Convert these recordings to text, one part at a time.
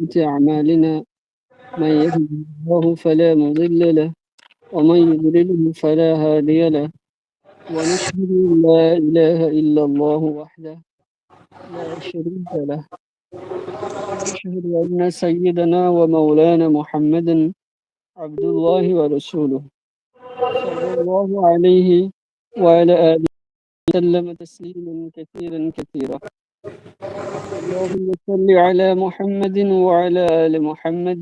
أعمالنا من يهده الله فلا مضل له ومن يضلله فلا هادي له ونشهد أن لا إله إلا الله وحده لا شريك له ونشهد أن سيدنا ومولانا محمدا عبد الله ورسوله صلى الله عليه وعلى آله وسلم تسليما كثيرا كثيرا. اللهم صل على محمد وعلى آل محمد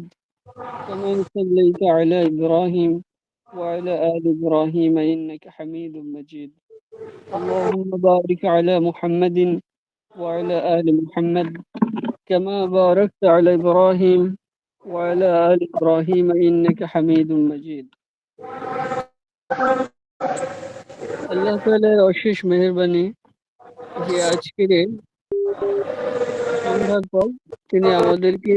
كما صليت على إبراهيم وعلى آل إبراهيم إنك حميد مجيد. اللهم بارك على محمد وعلى آل محمد كما باركت على إبراهيم وعلى آل إبراهيم إنك حميد مجيد. আল্লাহ তাআলার অশেষ মেহেরবানি যে আজকের সন্ধ্যার পর তিনি আমাদেরকে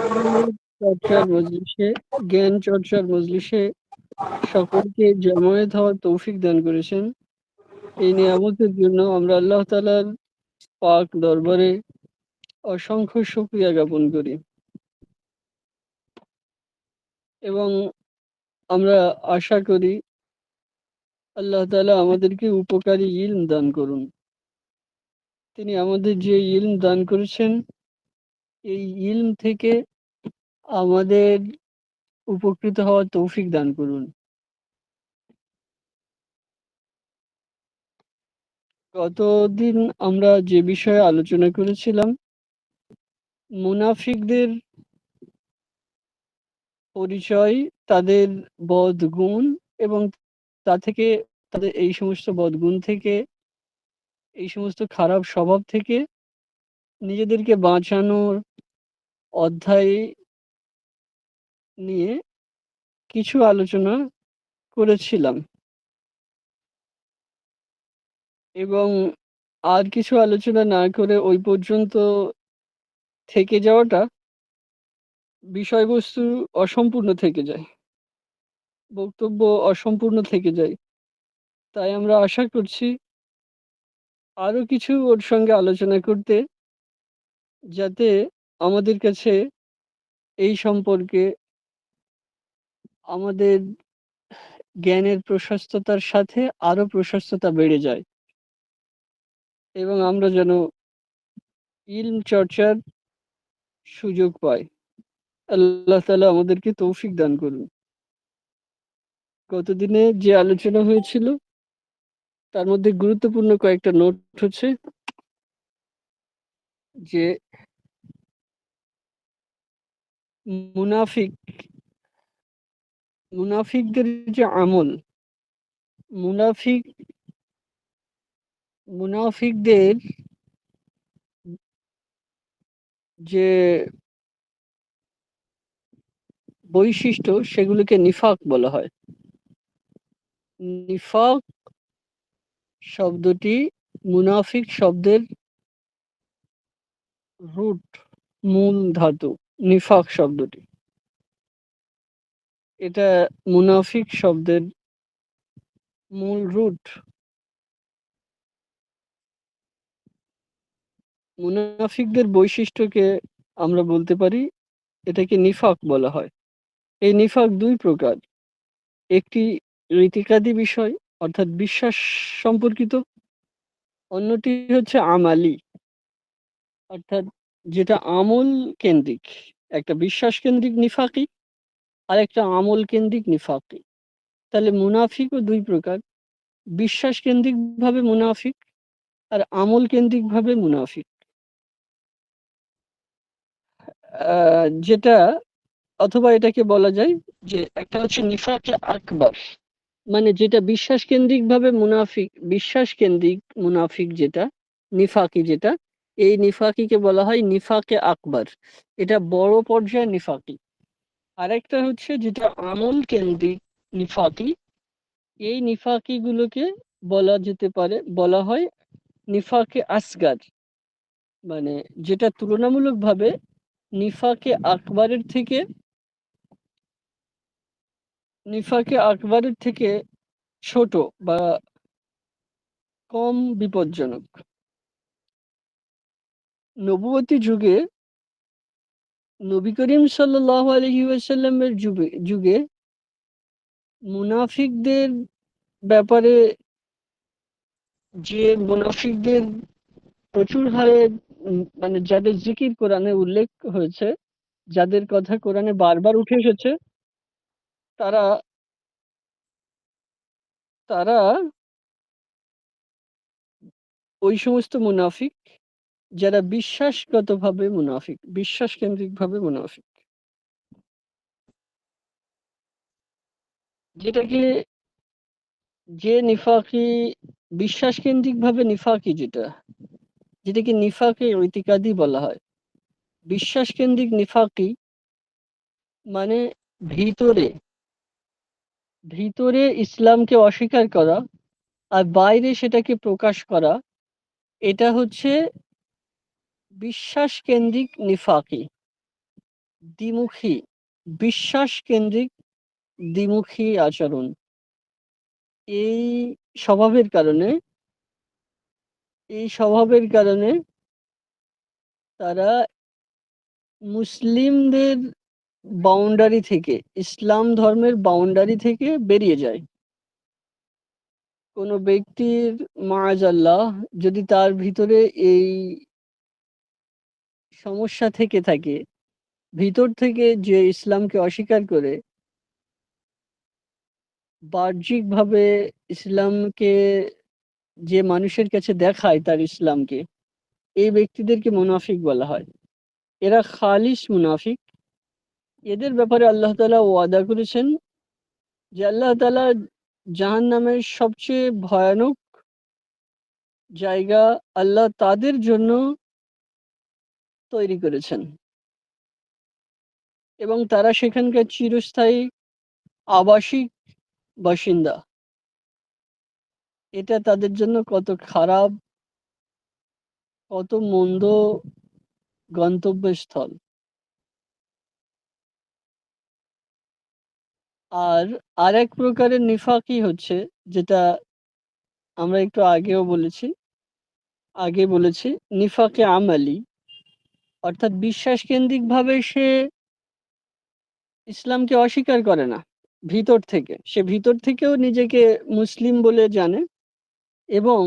ইলমের চর্চার মজলিসে, জ্ঞান চর্চার মজলিসে সকলকে জমায়েত হওয়ার তৌফিক দান করেছেন। এই নিয়ামতের জন্য আমরা আল্লাহ তাআলার পাক দরবারে অসংখ্য শুকরিয়া জ্ঞাপন করি এবং আমরা আশা করি আল্লাহ তাআলা আমাদেরকে উপকারী ইলম দান করুন। তিনি আমাদের যে ইলম দান করেছেন এই ইলম থেকে আমাদের উপকৃত হওয়ার তৌফিক দান করুন। গতদিন আমরা যে বিষয়ে আলোচনা করেছিলাম মুনাফিকদের পরিচয়, তাদের বদগুণ এবং তা থেকে তাদের এই সমস্ত বদগুণ থেকে, এই সমস্ত খারাপ স্বভাব থেকে নিজেদেরকে বাঁচানোর অধ্যায় নিয়ে কিছু আলোচনা করেছিলাম এবং আর কিছু আলোচনা না করে ওই পর্যন্ত থেকে যাওয়াটা বিষয়বস্তু অসম্পূর্ণ থেকে যায়, বক্তব্য অসম্পূর্ণ থেকে যায়। তাই আমরা আশা করছি আরো কিছু ওর সঙ্গে আলোচনা করতে, যাতে আমাদের কাছে এই সম্পর্কে আমাদের জ্ঞানের প্রশস্ততার সাথে আরো প্রশস্ততা বেড়ে যায় এবং আমরা যেন ইলম চর্চার সুযোগ পাই। আল্লাহ তাআলা আমাদেরকে তৌফিক দান করুন। গতদিনে যে আলোচনা হয়েছিল তার মধ্যে গুরুত্বপূর্ণ কয়েকটা নোট হচ্ছে যে মুনাফিকদের যে আমল, মুনাফিকদের যে বৈশিষ্ট্য সেগুলোকে নিফাক বলা হয়। নিফাক শব্দটি মুনাফিক শব্দের রুট, মূল ধাতু নিফাক শব্দটি, এটা মুনাফিক শব্দের মূল রুট। মুনাফিকদের বৈশিষ্ট্যকে আমরা বলতে পারি এটাকে নিফাক বলা হয়। এই নিফাক দুই প্রকার, একটি ইতিকাদি বিষয় অর্থাৎ বিশ্বাস সম্পর্কিত, অন্যটি হচ্ছে আমালি অর্থাৎ যেটা আমল কেন্দ্রিক। একটা বিশ্বাস কেন্দ্রিক নিফাকি আর একটা আমল কেন্দ্রিক নিফাকি। তাহলে মুনাফিকও দুই প্রকার, বিশ্বাস কেন্দ্রিক ভাবে মুনাফিক আর আমল কেন্দ্রিক ভাবে মুনাফিক। যেটা অথবা এটাকে বলা যায় যে একটা হচ্ছে নিফাকে আকবার, মানে যেটা বিশ্বাস কেন্দ্রিক ভাবে মুনাফিক, বিশ্বাস কেন্দ্রিক মুনাফিক যেটা নিফাকি, যেটা এই নিফাকিকে বলা হয় নিফাকে আকবার, এটা বড় পর্যায়ের নিফাকি। আরেকটা হচ্ছে যেটা আমল কেন্দ্রিক নিফাকি, এই নিফাকি গুলোকে বলা যেতে পারে, বলা হয় নিফাকে আসগার, মানে যেটা তুলনামূলকভাবে নিফাকে আকবরের থেকে ছোট বা কম বিপজ্জনক। নবুয়তি যুগে নবী করিম সাল্লাল্লাহু আলাইহি ওয়াসাল্লামের যুগে মুনাফিকদের ব্যাপারে, যে মুনাফিকদের প্রচুর হারে মানে যাদের জিকির কোরআনে উল্লেখ হয়েছে, যাদের কথা কোরআনে বারবার উঠে এসেছে, তারা তারা ওই সমস্ত মুনাফিক যারা বিশ্বাসগতভাবে মুনাফিক, বিশ্বাস কেন্দ্রিকভাবে মুনাফিক, যেটাকে যে নিফাকি, বিশ্বাস কেন্দ্রিকভাবে নিফাকি, যেটাকে নিফাকে ইতিকাদি বলা হয়। বিশ্বাস কেন্দ্রিক নিফাকি মানে ভিতরে ভিতরে ইসলামকে অস্বীকার করা আর বাইরে সেটাকে প্রকাশ করা, এটা হচ্ছে বিশ্বাস কেন্দ্রিক নিফাকি, দ্বিমুখী, বিশ্বাস কেন্দ্রিক দ্বিমুখী আচরণ। এই স্বভাবের কারণে এই স্বভাবের কারণে তারা মুসলিমদের বাউন্ডারি থেকে, ইসলাম ধর্মের বাউন্ডারি থেকে বেরিয়ে যায়। কোনো ব্যক্তির মাআজাল্লাহ যদি তার ভিতরে এই সমস্যা থেকে থাকে, ভিতর থেকে যে ইসলামকে অস্বীকার করে বাহ্যিকভাবে ইসলামকে যে মানুষের কাছে দেখায় তার ইসলামকে, এই ব্যক্তিদেরকে মুনাফিক বলা হয়। এরা খালিস মুনাফিক। এদের ব্যাপারে আল্লাহ তাআলা ওয়াদা করেছেন যে আল্লাহ তাআলা জাহান্নামের সবচেয়ে ভয়ানক জায়গা আল্লাহ তাদের জন্য তৈরি করেছেন এবং তারা সেখানকার চিরস্থায়ী আবাসিক বাসিন্দা। এটা তাদের জন্য কত খারাপ, কত মন্দ গন্তব্যস্থল। আর আরেক প্রকারের নিফাকি হচ্ছে, যেটা আমরা একটু আগে বলেছি, নিফাকে আমালি, অর্থাৎ বিশ্বাস কেন্দ্রিকভাবে সে ইসলামকে অস্বীকার করে না। ভিতর থেকে, সে ভিতর থেকেও নিজেকে মুসলিম বলে জানে এবং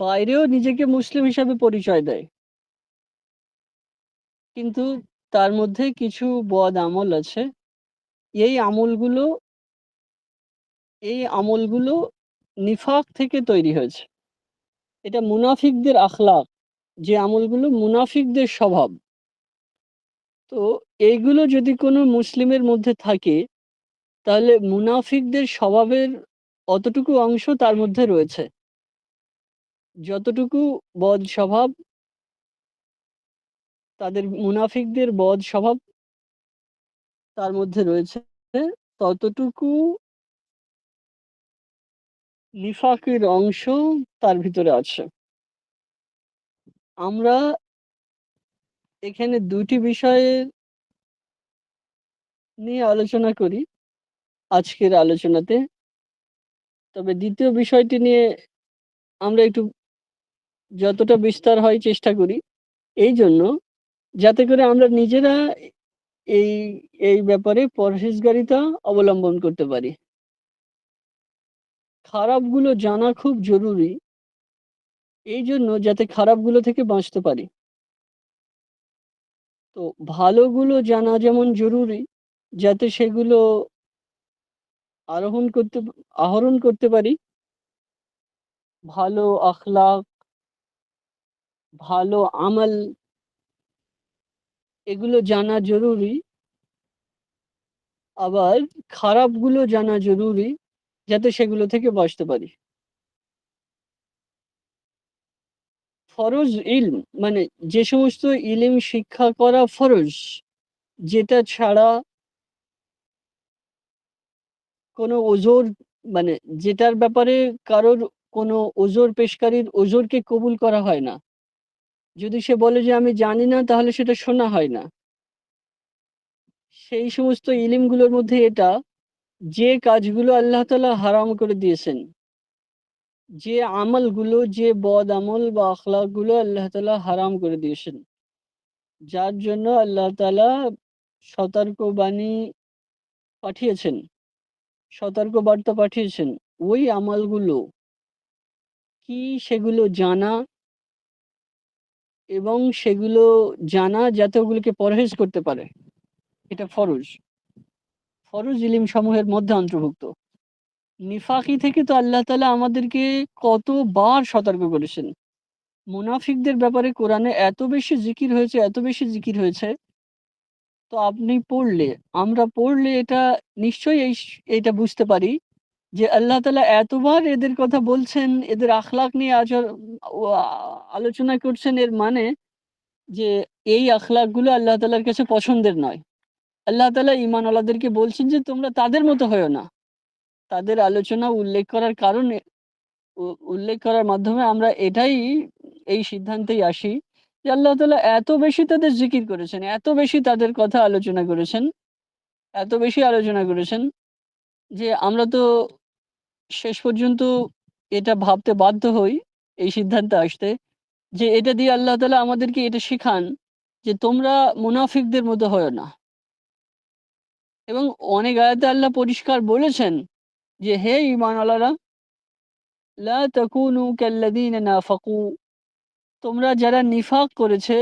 বাইরেও নিজেকে মুসলিম হিসাবে পরিচয় দেয়, কিন্তু তার মধ্যে কিছু বদ আমল আছে। এই আমলগুলো এই আমলগুলো নিফাক থেকে তৈরি হয়েছে। এটা মুনাফিকদের আখলাক, যে আমলগুলো মুনাফিকদের স্বভাব। তো এইগুলো যদি কোনো মুসলিমের মধ্যে থাকে, তাহলে মুনাফিকদের স্বভাবের অতটুকু অংশ তার মধ্যে রয়েছে। যতটুকু বদ স্বভাব, তাদের মুনাফিকদের বদ স্বভাব তার মধ্যে রয়েছে, ততটুকু নিফাকের অংশ তার ভিতরে আছে। আমরা এখানে দুটি বিষয়ে নিয়ে আলোচনা করি আজকের আলোচনাতে। তবে দ্বিতীয় বিষয়টি নিয়ে আমরা একটু যতটা বিস্তার হয় চেষ্টা করি, এই জন্য যাতে করে আমরা নিজেরা এই এই ব্যাপারে পরহেজগারিতা অবলম্বন করতে পারি। খারাপগুলো জানা খুব জরুরি, এই জন্য যাতে খারাপগুলো থেকে বাঁচতে পারি। তো ভালোগুলো জানা যেমন জরুরি, যাতে সেগুলো আহরণ করতে পারি। ভালো আখলাক, ভালো আমল, এগুলো জানা জরুরি। আবার খারাপগুলো জানা জরুরি, যাতে সেগুলো থেকে বাঁচতে পারি। ফরজ ইলম মানে যে সমস্ত ইলম শিক্ষা করা ফরজ, যেটা ছাড়া কোনো ওজর, মানে যেটার ব্যাপারে কারোর কোনো ওজর পেশকারীর ওজরকে কবুল করা হয় না। যদি সে বলে যে আমি জানি না, তাহলে সেটা শোনা হয় না। সেই সমস্ত ইলিমগুলোর মধ্যে এটা, যে কাজগুলো আল্লাহ তাআলা হারাম করে দিয়েছেন, যে আমলগুলো, যে বদ আমল বা আখলাকগুলো আল্লাহ তাআলা হারাম করে দিয়েছেন, যার জন্য আল্লাহ তাআলা সতর্কবাণী পাঠিয়েছেন, সতর্কবার্তা পাঠিয়েছেন। ওই আমলগুলো কি সেগুলো জানা, এবং সেগুলো জানা যাতে ওগুলোকে পরহেজ করতে পারে। এটা ফরজ। ফরজ ইলম সমূহের মধ্যে অন্তর্ভুক্ত। নিফাকি থেকে তো আল্লাহ তাআলা আমাদেরকে কতবার সতর্ক করেছেন। মুনাফিকদের ব্যাপারে কোরআনে এত বেশি জিকির হয়েছে, এত বেশি জিকির হয়েছে। তো আপনি পড়লে, আমরা পড়লে এটা নিশ্চয়ই এইটা বুঝতে পারি যে আল্লাহ তাআলা এতবার এদের কথা বলছেন, এদের আখলাক নিয়ে ও আলোচনা করছেন, এর মানে যে এই আখলাকগুলো আল্লাহ তাআলার কাছে পছন্দের নয়। আল্লাহ তাআলা ঈমানওয়ালাদেরকে বলছেন যে তোমরা তাদের মতো হইও না। তাদের আলোচনা উল্লেখ করার কারণে, উল্লেখ করার মাধ্যমে আমরা এই সিদ্ধান্তেই আসি যে আল্লাহ তাআলা এত বেশি তাদের জিকির করেছেন, এত বেশি তাদের কথা আলোচনা করেছেন, এত বেশি আলোচনা করেছেন যে আমরা তো শেষ পর্যন্ত এটা ভাবতে বাধ্য হই, এই সিদ্ধান্তে আসতে, যে এটা দিয়ে আল্লাহ তাআলা আমাদেরকে এটা শিখান যে তোমরা মুনাফিকদের মতো হয়ো না। এবং অনেক আয়াতে আল্লাহ পরিষ্কার বলেছেন যে হে ঈমানওয়ালারা, লা তাকুনু কাল্লাযীনা নাফাকু, তোমরা যারা নিফাক করেছে,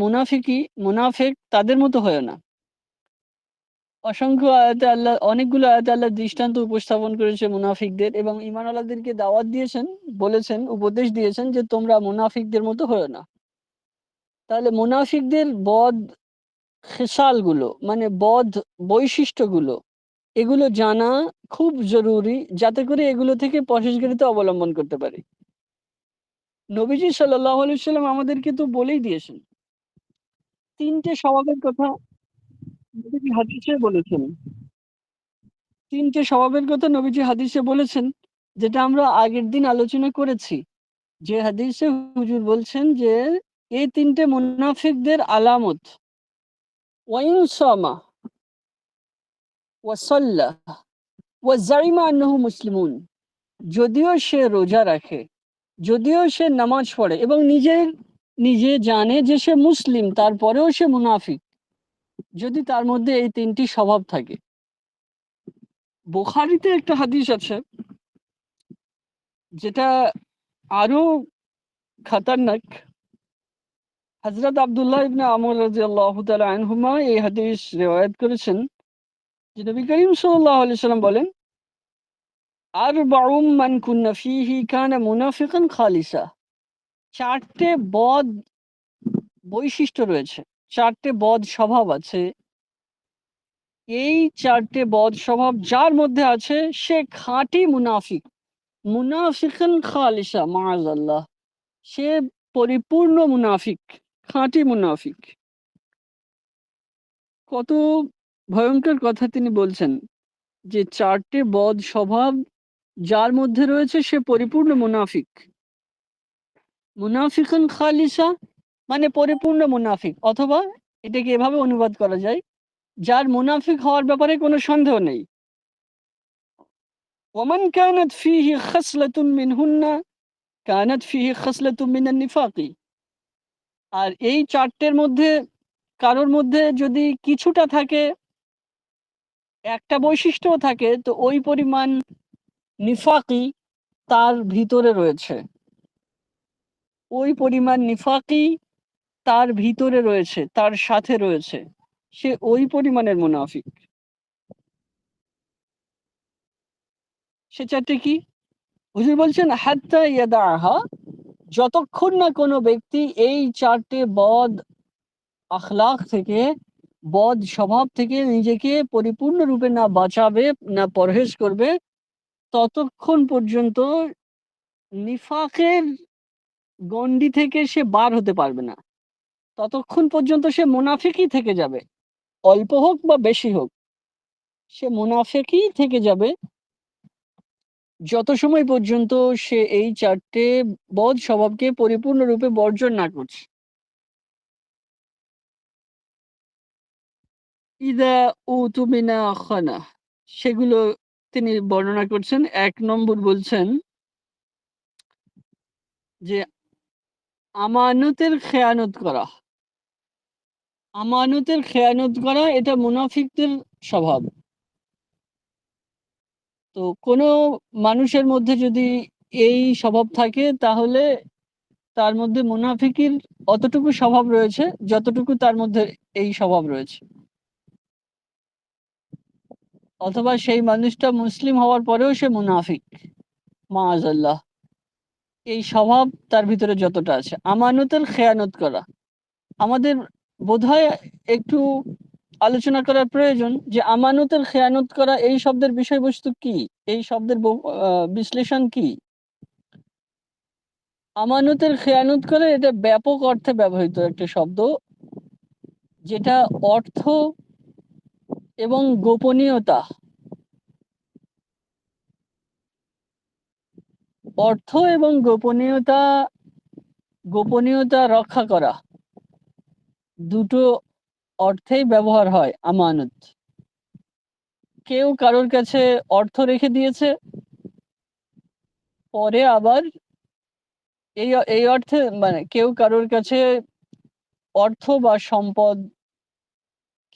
মুনাফিক তাদের মতো হয়ো না। অনেকগুলো আয়াতে আল্লাহ দৃষ্টান্ত উপস্থাপন করেছে মুনাফিকদের, এবং ঈমানওয়ালাদেরকে দাওয়াত দিয়েছেন, বলেছেন, উপদেশ দিয়েছেন যে তোমরা মুনাফিকদের মতো হয়ো না। তাহলে মুনাফিকদের খেসালগুলো, মানে বৈশিষ্ট্যগুলো, এগুলো জানা খুব জরুরি, যাতে করে এগুলো থেকে পরহেজগারিতা অবলম্বন করতে পারি। নবীজি সাল্লাল্লাহু আলাইহি ওয়াসাল্লাম আমাদেরকে তো বলেই দিয়েছেন। ৩ টে স্বভাবের কথা নবীজি হাদিসে বলেছেন। ৩ টে স্বভাবের কথা নবীজি হাদিসে বলেছেন, যেটা আমরা আগের দিন আলোচনা করেছি। যে হাদিসে হুজুর বলছেন যে এই ৩ টে মুনাফিকদের আলামত। ওয়াইন সামা ওয়া সাল্লা ওয়া জাইমা আন্নাহু মুসলিমুন। যদিও সে রোজা রাখে, যদিও সে নামাজ পড়ে এবং নিজে জানে যে সে মুসলিম, তারপরেও সে মুনাফিক, যদি তার মধ্যে এই ৩ টি স্বভাব থাকে। বুখারীতে একটা হাদিস আছে যেটা আরো খতরনাক। হযরত আব্দুল্লাহ ইবনে আমর রাদিয়াল্লাহু তাআলা আনহুমা এই হাদিস রিওয়ায়াত করেছেন যে নবী করিম সাল্লাল্লাহু আলাইহি সাল্লাম বলেন, আরবাউম মান কুন্না ফীহি কানা মুনাফিকান খালিসা। ৪ টে বৈশিষ্ট্য রয়েছে, ৪ টে স্বভাব আছে। এই ৪ টে স্বভাব যার মধ্যে আছে সে খাঁটি মুনাফিক। মুনাফিকান খালিসা, মাআযাল্লাহ। সে পরিপূর্ণ মুনাফিক, খাঁটি মুনাফিক। কত ভয়ঙ্কর কথা তিনি বলছেন যে ৪ টে স্বভাব যার মধ্যে রয়েছে সে পরিপূর্ণ মুনাফিক। মুনাফিকান খালিসা মানে পরিপূর্ণ মুনাফিক, অথবা এটাকে এভাবে অনুবাদ করা যায়, যার মুনাফিক হওয়ার ব্যাপারে কোনো সন্দেহ নেই। ওমান কানাত ফীহি খাসলাতুন মিনহুন্না কানাত ফীহি খাসলাতুম মিনান নিফাকি। আর এই ৪ টের মধ্যে কারোর মধ্যে যদি কিছুটা থাকে, একটা বৈশিষ্ট্যও থাকে, তো ওই পরিমাণ নিফাকি তার ভিতরে রয়েছে। ওই পরিমাণ নিফাকি তার ভিতরে রয়েছে, তার সাথে রয়েছে। সে ওই পরিমাণের মুনাফিক। সে ৪ টে কি? হুজুর বলছেন হাত্তা ইয়াদাহা, যতক্ষণ না কোনো ব্যক্তি এই ৪ টে আখলাক থেকে, স্বভাব থেকে নিজেকে পরিপূর্ণরূপে না বাঁচাবে, না পরহেজ করবে, ততক্ষণ পর্যন্ত নিফাকের গণ্ডি থেকে সে বার হতে পারবে না। ততক্ষণ পর্যন্ত সে মুনাফিকই থেকে যাবে। অল্প হোক বা বেশি হোক, সে মুনাফিকই থেকে যাবে যত সময় পর্যন্ত সে এই ৪ টে স্বভাবকে পরিপূর্ণরূপে বর্জন না করছে। ইদা উতুমিনা খানা, সেগুলো তিনি বর্ণনা করছেন। ১ নম্বর বলছেন যে আমানতের খেয়ানত করা, আমানতের খেয়ানত করা এটা মুনাফিকদের স্বভাব। তো কোনো মানুষের মধ্যে যদি এই স্বভাব থাকে, তাহলে তার মধ্যে মুনাফিকির অতটুকু স্বভাব রয়েছে যতটুকু তার মধ্যে এই স্বভাব রয়েছে। অথবা সেই মানুষটা মুসলিম হওয়ার পরেও সে মুনাফিক, মাআযাল্লাহ, এই স্বভাব তার ভিতরে যতটা আছে। আমানতের খেয়ানত করা আমাদের বোধহয় একটু আলোচনা করার প্রয়োজন, যে আমানতের খেয়ানত করা এই শব্দের বিষয়বস্তু কি, এই শব্দের বিশ্লেষণ কি। আমানতের খেয়ানত করে এটা ব্যাপক অর্থে ব্যবহৃত একটা শব্দ, যেটা অর্থ এবং গোপনীয়তা, অর্থ এবং গোপনীয়তা, গোপনীয়তা রক্ষা করা, দুটো অর্থেই ব্যবহার হয় আমানত। কেউ কারোর কাছে অর্থ রেখে দিয়েছে, পরে আবার এই এই অর্থে মানে কেউ কারোর কাছে অর্থ বা সম্পদ,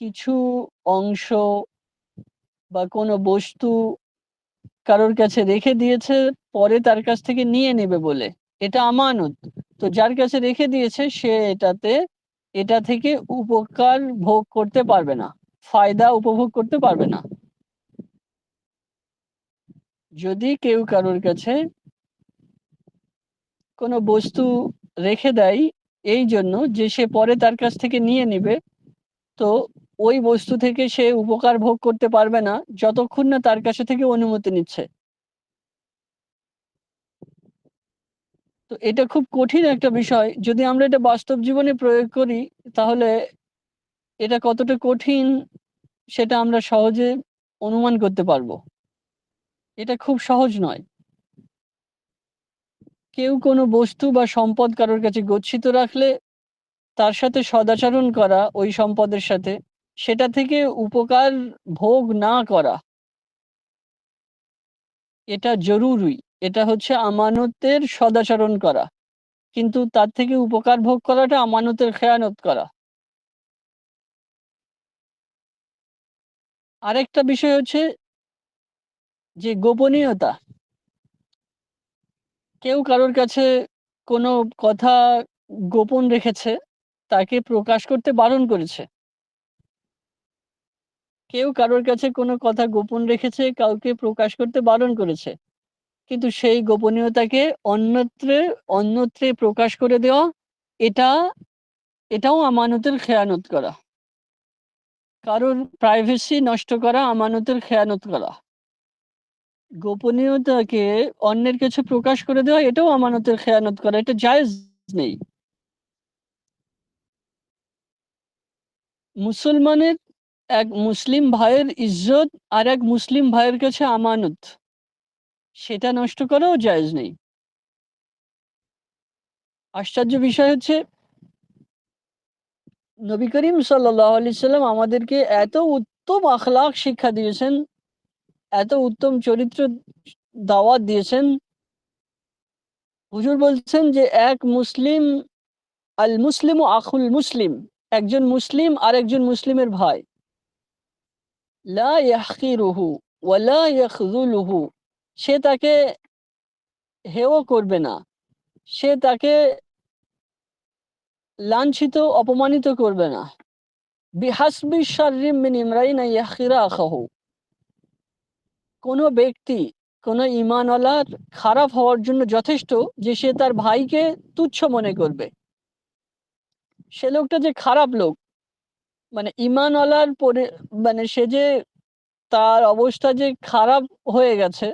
কিছু অংশ বা কোনো বস্তু কারোর কাছে রেখে দিয়েছে, পরে তার কাছ থেকে নিয়ে নেবে বলে, এটা আমানত। তো যার কাছে রেখে দিয়েছে সে এটা থেকে উপকার ভোগ করতে পারবে না, ফায়দা উপভোগ করতে পারবে না। যদি কেউ কারোর কাছে কোনো বস্তু রেখে দেয় এই জন্য যে সে পরে তার কাছ থেকে নিয়ে নেবে, তো ওই বস্তু থেকে সে উপকার ভোগ করতে পারবে না যতক্ষণ না তার কাছে থেকে অনুমতি নিচ্ছে। তো এটা খুব কঠিন একটা বিষয়, যদি আমরা এটা বাস্তব জীবনে প্রয়োগ করি, তাহলে এটা কতটা কঠিন সেটা আমরা সহজে অনুমান করতে পারবো। এটা খুব সহজ নয়। কেউ কোনো বস্তু বা সম্পদ কারোর কাছে গচ্ছিত রাখলে তার সাথে সদাচরণ করা, ওই সম্পদের সাথে, সেটা থেকে উপকার ভোগ না করা, এটা জরুরি। এটা হচ্ছে আমানতের সদাচরণ করা, কিন্তু তার থেকে উপকার ভোগ করাটা আমানতের খেয়ানত করা। আরেকটা বিষয় হচ্ছে যে গোপনীয়তা। কেউ কারোর কাছে কোনো কথা গোপন রেখেছে, তাকে প্রকাশ করতে বারণ করেছে। কেউ কারোর কাছে কোনো কথা গোপন রেখেছে, কাউকে প্রকাশ করতে বারণ করেছে, কিন্তু সেই গোপনীয়তাকে অন্যত্রে অন্যত্রে প্রকাশ করে দেওয়া, এটা এটাও আমানতের খেয়ানত করা। কারোর প্রাইভেসি নষ্ট করা আমানতের খেয়ানত করা। গোপনীয়তাকে অন্যের কাছে প্রকাশ করে দেওয়া, এটাও আমানতের খেয়ানত করা, এটা জায়েজ নেই। মুসলমানের এক মুসলিম ভাইয়ের ইজ্জত আর এক মুসলিম ভাইয়ের কাছে আমানত, সেটা নষ্ট করাও জায়েজ নেই। আশ্চর্য বিষয় হচ্ছে, নবী করিম সাল্লাল্লাহু আলাইহি সাল্লাম আমাদেরকে এত উত্তম আখলাক শিক্ষা দিয়েছেন, এত উত্তম চরিত্র দাওয়াত দিয়েছেন। হুজুর বলছেন যে এক মুসলিম, আল মুসলিম ও আখুল মুসলিম, একজন মুসলিম আর একজন মুসলিমের ভাই, লা ইয়াহকিরুহু ওয়া লা ইয়াখযুলুহু, সে তাকে হেয় করবে না, সে তাকে লাঞ্ছিত অপমানিত করবে না। বিহাসবি শাররিম মিন ইমরাইন ইয়াহকিরা আখাহু, কোনো ব্যক্তি, কোনো ঈমানওয়ালার খারাপ হওয়ার জন্য যথেষ্ট যে সে তার ভাইকে তুচ্ছ মনে করবে। সে লোকটা যে খারাপ লোক, মানে ঈমানওয়ালার পরে, মানে সে যে, তার অবস্থা যে খারাপ হয়ে গেছে,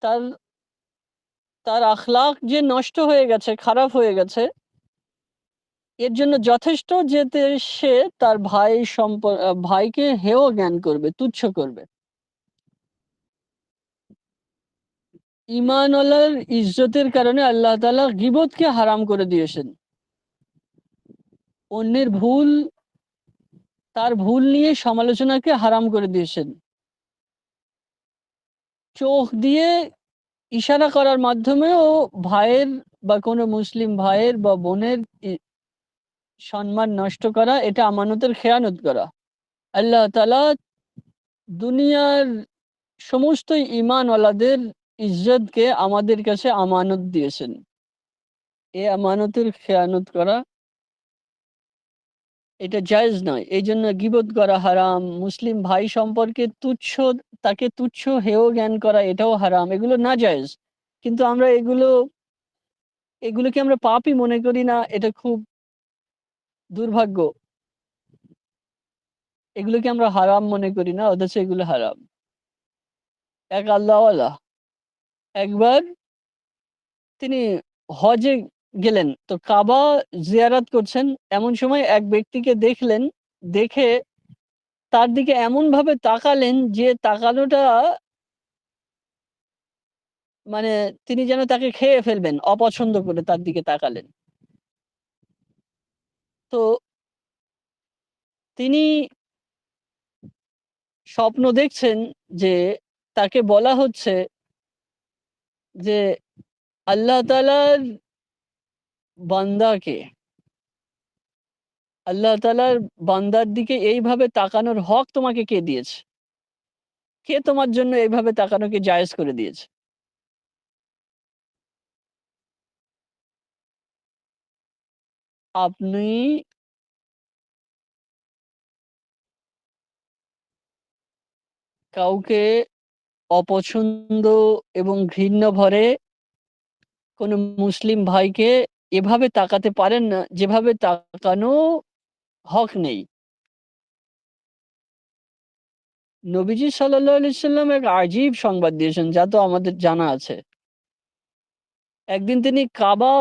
তার তার আখলাক যে নষ্ট হয়ে গেছে, খারাপ হয়ে গেছে, এর জন্য যথেষ্ট যেতে সে তার ভাইকে হেয় জ্ঞান করবে, তুচ্ছ করবে। ঈমানওয়ালার ইজ্জতের কারণে আল্লাহ তাআলা গীবতকে হারাম করে দিয়েছেন। অন্যের ভুল, তার ভুল নিয়ে সমালোচনাকে হারাম করে দিয়েছেন। চোখ দিয়ে ইশারা করার মাধ্যমেও ভাইয়ের বা কোনো মুসলিম ভাইয়ের বা বোনের সম্মান নষ্ট করা, এটা আমানতের খেয়ানত করা। আল্লাহ তাআলা দুনিয়ার সমস্ত ঈমানওয়ালাদের ইজ্জতকে আমাদের কাছে আমানত দিয়েছেন। এই আমানতের খেয়ানত করা এটা জায়েজ নয়। এইজন্য গীবত করা হারাম, মুসলিম ভাই সম্পর্কে তাকে তুচ্ছ হেয় জ্ঞান করা এটাও হারাম। এগুলো নাজায়েজ। কিন্তু আমরা এগুলোকে আমরা পাপই মনে করি না, এটা খুব দুর্ভাগ্য। এগুলোকে আমরা হারাম মনে করি না, অথচ এগুলো হারাম। এক আল্লাহওয়ালা একবার তিনি হজে গেলেন, তো কাবা জিয়ারত করছেন। এমন সময় এক ব্যক্তিকে দেখলেন, দেখে তার দিকে এমন ভাবে তাকালেন যে তাকানোটা মানে তিনি যেন তাকে খেয়ে ফেলবেন, অপছন্দ করে তার দিকে তাকালেন। তো তিনি স্বপ্ন দেখছেন যে তাকে বলা হচ্ছে যে আল্লাহ তাআলার বান্দাকে, আল্লাহ তাআলার বান্দার দিকে এইভাবে তাকানোর হক তোমাকে কে দিয়েছে? কে তোমার জন্য এইভাবে তাকানোকে জায়েজ করে দিয়েছে? আপনি কাউকে অপছন্দ এবং ঘৃণ্য ভরে কোনো মুসলিম ভাইকে এভাবে তাকাতে পারেন না, যেভাবে তাকানো হক নেই। নবীজি সাল্লাল্লাহু আলাইহি সাল্লাম এক আজীব সংবাদ দিয়েছেন, যা তো আমাদের জানা আছে। একদিন তিনি কাবা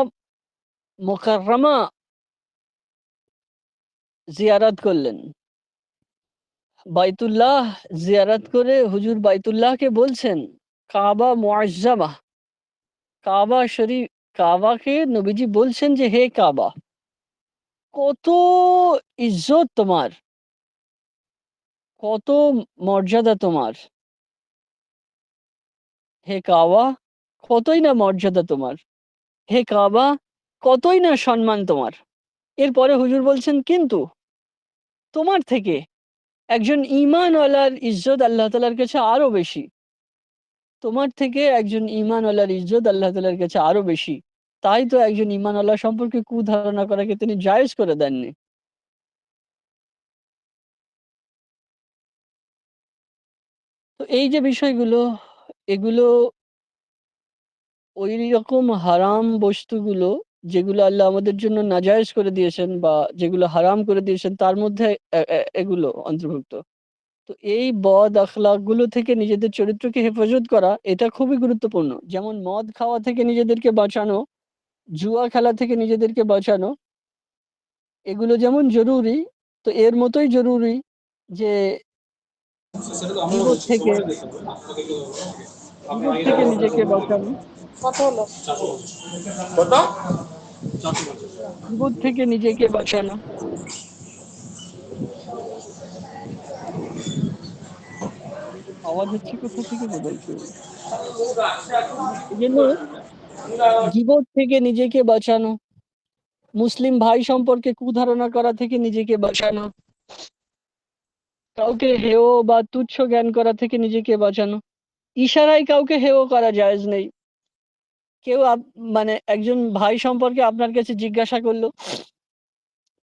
মুকাররমা জিয়ারত করলেন। বাইতুল্লাহ জিয়ারত করে হুজুর বাইতুল্লাহকে বলছেন, কাবা মুআজ্জামা, কাবা শরীফ, কাবাকে নবীজি বলছেন যে হে কাবা, কত ইজ্জত তোমার, কত মর্যাদা তোমার। হে কাবা, কতই না মর্যাদা তোমার। হে কাবা, কতই না সম্মান তোমার। এরপরে হুজুর বলছেন, কিন্তু তোমার থেকে একজন ঈমানওয়ালার ইজ্জত আল্লাহ তাআলার কাছে আরো বেশি। তোমার থেকে একজন ঈমানওয়ালার ইজ্জত আল্লাহ তাআলার কাছে আরো বেশি। তাই তো একজন ঈমানওয়ালা সম্পর্কে কুধারণা করাকে তিনি জায়েজ করে দেননি। তো এই যে বিষয়গুলো, এগুলো ঐরকম হারাম বস্তুগুলো যেগুলো আল্লাহ আমাদের জন্য নাজায়েজ করে দিয়েছেন বা যেগুলো হারাম করে দিয়েছেন, তার মধ্যে এগুলো অন্তর্ভুক্ত। তো এই বদ আখলাক গুলো থেকে নিজেদের চরিত্রকে হেফাজত করা এটা খুবই গুরুত্বপূর্ণ। যেমন মদ খাওয়া থেকে নিজেদেরকে বাঁচানো, জুয়া খেলা থেকে নিজেদেরকে বাঁচানো, এগুলো যেমন জরুরি, তো এর মতোই জরুরি যে গীবত থেকে গীবত থেকে নিজেকে বাঁচানো। কত হলো? কত? গীবত থেকে নিজেকে বাঁচানো। আওয়াজ হচ্ছে কোথা থেকে বোধহয় কেউ। এই জন্য গীবত থেকে নিজেকে বাঁচানো, মুসলিম ভাই সম্পর্কে কুধারণা করা থেকে নিজেকে বাঁচানো, কাউকে হেয় বা তুচ্ছ জ্ঞান করা থেকে নিজেকে বাঁচানো। ইশারায় কাউকে হেয় করা জায়েজ নেই। কেউ মানে একজন ভাই সম্পর্কে আপনার কাছে জিজ্ঞাসা করলো,